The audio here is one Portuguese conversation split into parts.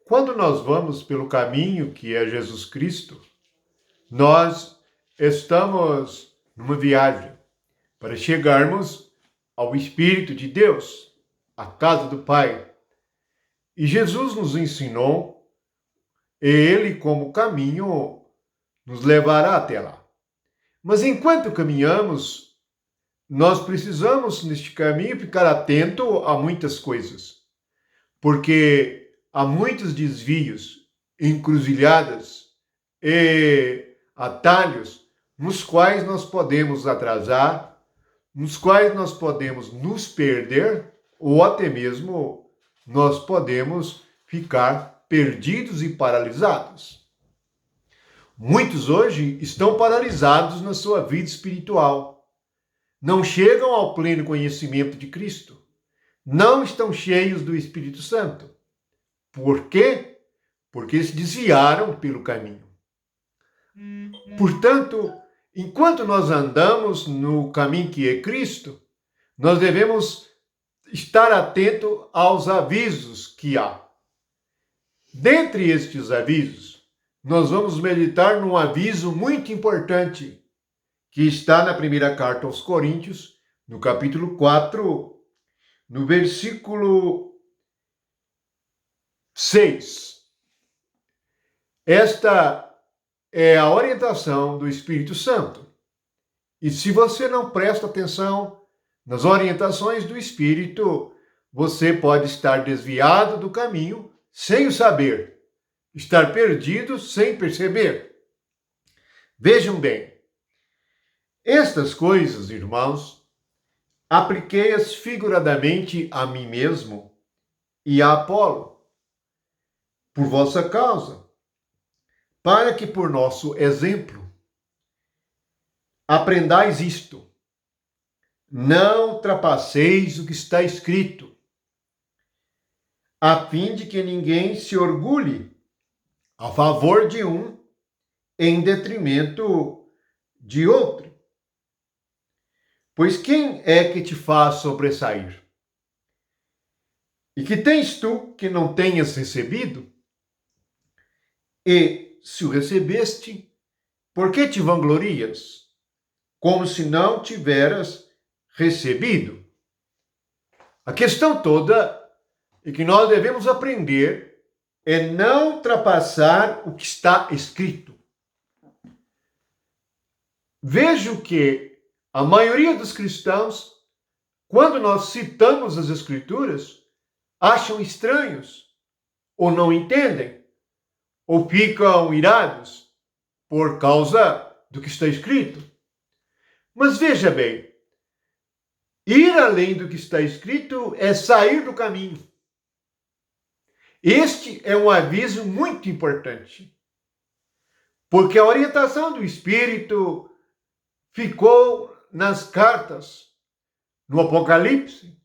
Quando nós vamos pelo caminho que é Jesus Cristo, nós estamos numa viagem para chegarmos ao Espírito de Deus, à casa do Pai. E Jesus nos ensinou, e Ele, como caminho, nos levará até lá. Mas enquanto caminhamos, nós precisamos, neste caminho, ficar atento a muitas coisas, porque há muitos desvios, encruzilhadas e atalhos nos quais nós podemos atrasar, nos quais nós podemos nos perder ou até mesmo nós podemos ficar perdidos e paralisados. Muitos hoje estão paralisados na sua vida espiritual. Não chegam ao pleno conhecimento de Cristo. Não estão cheios do Espírito Santo. Por quê? Porque se desviaram pelo caminho. Portanto, enquanto nós andamos no caminho que é Cristo, nós devemos estar atento aos avisos que há. Dentre estes avisos, nós vamos meditar num aviso muito importante que está na primeira carta aos Coríntios, no capítulo 4, no versículo 6. Esta é a orientação do Espírito Santo. E se você não presta atenção nas orientações do Espírito, você pode estar desviado do caminho sem o saber, estar perdido sem perceber. Vejam bem, estas coisas, irmãos, apliquei-as figuradamente a mim mesmo e a Apolo, por vossa causa, para que por nosso exemplo aprendais isto: não trapaceis o que está escrito, a fim de que ninguém se orgulhe a favor de um em detrimento de outro. Pois quem é que te faz sobressair? E que tens tu que não tenhas recebido? E se o recebeste, por que te vanglorias, como se não tiveras recebido? A questão toda é que nós devemos aprender é não ultrapassar o que está escrito. Vejo que a maioria dos cristãos, quando nós citamos as Escrituras, acham estranhos, ou não entendem, ou ficam irados por causa do que está escrito. Mas veja bem, ir além do que está escrito é sair do caminho. Este é um aviso muito importante, porque a orientação do Espírito ficou nas cartas, no Apocalipse.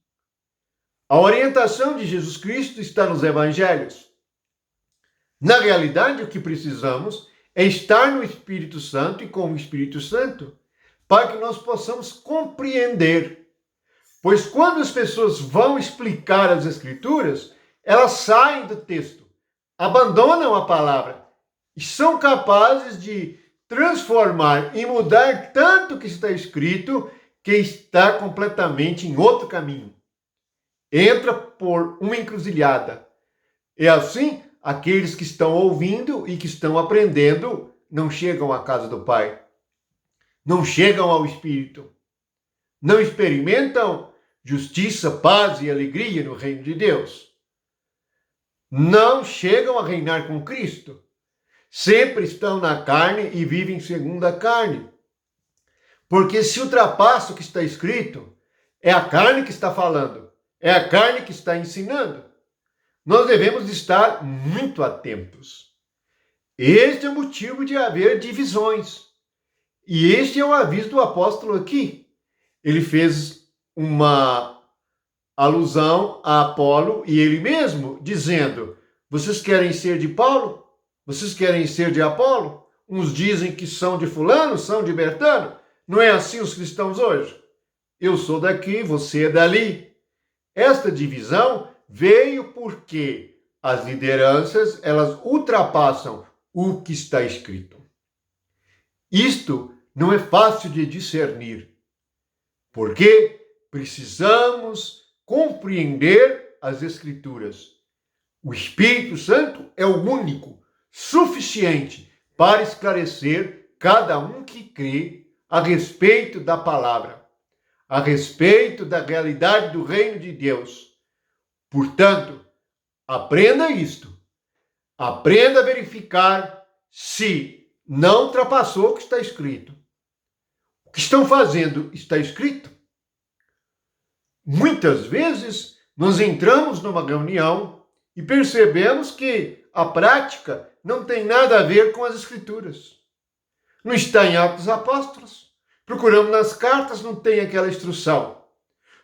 A orientação de Jesus Cristo está nos Evangelhos. Na realidade, o que precisamos é estar no Espírito Santo e com o Espírito Santo, para que nós possamos compreender. Pois quando as pessoas vão explicar as Escrituras, elas saem do texto, abandonam a palavra e são capazes de transformar e mudar tanto o que está escrito que está completamente em outro caminho. Entra por uma encruzilhada. É assim, aqueles que estão ouvindo e que estão aprendendo não chegam à casa do Pai, não chegam ao Espírito, não experimentam justiça, paz e alegria no reino de Deus. Não chegam a reinar com Cristo. Sempre estão na carne e vivem segundo a carne. Porque se ultrapassa o que está escrito, é a carne que está falando, é a carne que está ensinando. Nós devemos estar muito atentos. Este é o motivo de haver divisões. E este é o aviso do apóstolo aqui. Ele fez uma alusão a Apolo e ele mesmo, dizendo: vocês querem ser de Paulo? Vocês querem ser de Apolo? Uns dizem que são de fulano, são de Bertano. Não é assim os cristãos hoje? Eu sou daqui, você é dali. Esta divisão veio porque as lideranças, elas ultrapassam o que está escrito. Isto não é fácil de discernir, porque precisamos compreender as Escrituras. O Espírito Santo é o único, suficiente para esclarecer cada um que crê a respeito da palavra, a respeito da realidade do reino de Deus. Portanto, aprenda isto. Aprenda a verificar se não ultrapassou o que está escrito. O que estão fazendo está escrito? Muitas vezes nós entramos numa reunião e percebemos que a prática não tem nada a ver com as Escrituras. Não está em Atos dos Apóstolos. Procuramos nas cartas, não tem aquela instrução.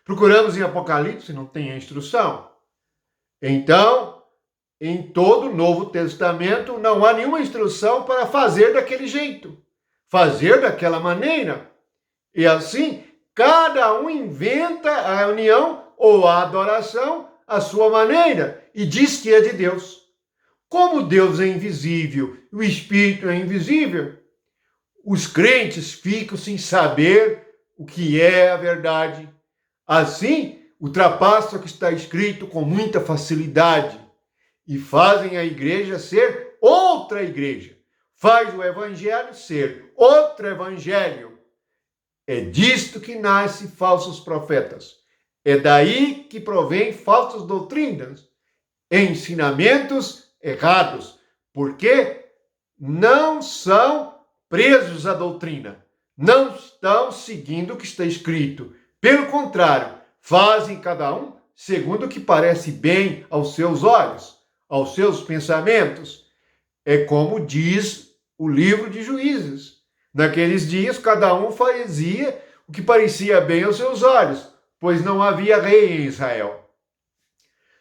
Procuramos em Apocalipse, não tem a instrução. Então, em todo o Novo Testamento, não há nenhuma instrução para fazer daquele jeito, fazer daquela maneira. E assim, cada um inventa a reunião ou a adoração à sua maneira e diz que é de Deus. Como Deus é invisível e o Espírito é invisível, os crentes ficam sem saber o que é a verdade. Assim, ultrapassam o que está escrito com muita facilidade e fazem a igreja ser outra igreja. Faz o evangelho ser outro evangelho. É disto que nascem falsos profetas. É daí que provém falsas doutrinas, ensinamentos errados, porque não são presos à doutrina, não estão seguindo o que está escrito. Pelo contrário, fazem cada um segundo o que parece bem aos seus olhos, aos seus pensamentos. É como diz o livro de Juízes. Naqueles dias, cada um fazia o que parecia bem aos seus olhos, pois não havia rei em Israel.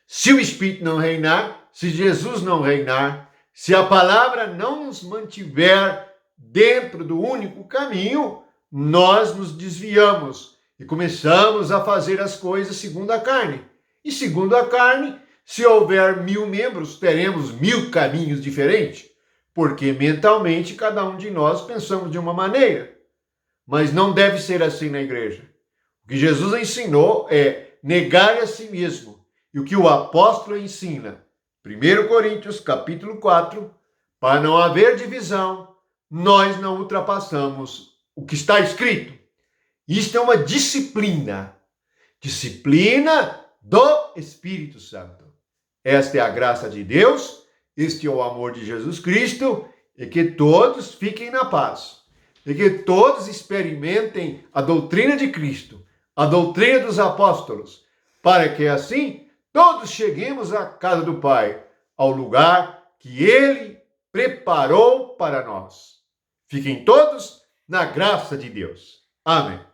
Se o Espírito não reinar, se Jesus não reinar, se a palavra não nos mantiver dentro do único caminho, nós nos desviamos e começamos a fazer as coisas segundo a carne. E segundo a carne, se houver 1000 membros, teremos 1000 caminhos diferentes, porque mentalmente cada um de nós pensamos de uma maneira. Mas não deve ser assim na igreja. O que Jesus ensinou é negar a si mesmo. E o que o apóstolo ensina, 1 Coríntios capítulo 4, para não haver divisão, nós não ultrapassamos o que está escrito. Isto é uma disciplina do Espírito Santo. Esta é a graça de Deus, este é o amor de Jesus Cristo, e que todos fiquem na paz, e que todos experimentem a doutrina de Cristo, a doutrina dos apóstolos, para que assim todos cheguemos à casa do Pai, ao lugar que Ele preparou para nós. Fiquem todos na graça de Deus. Amém.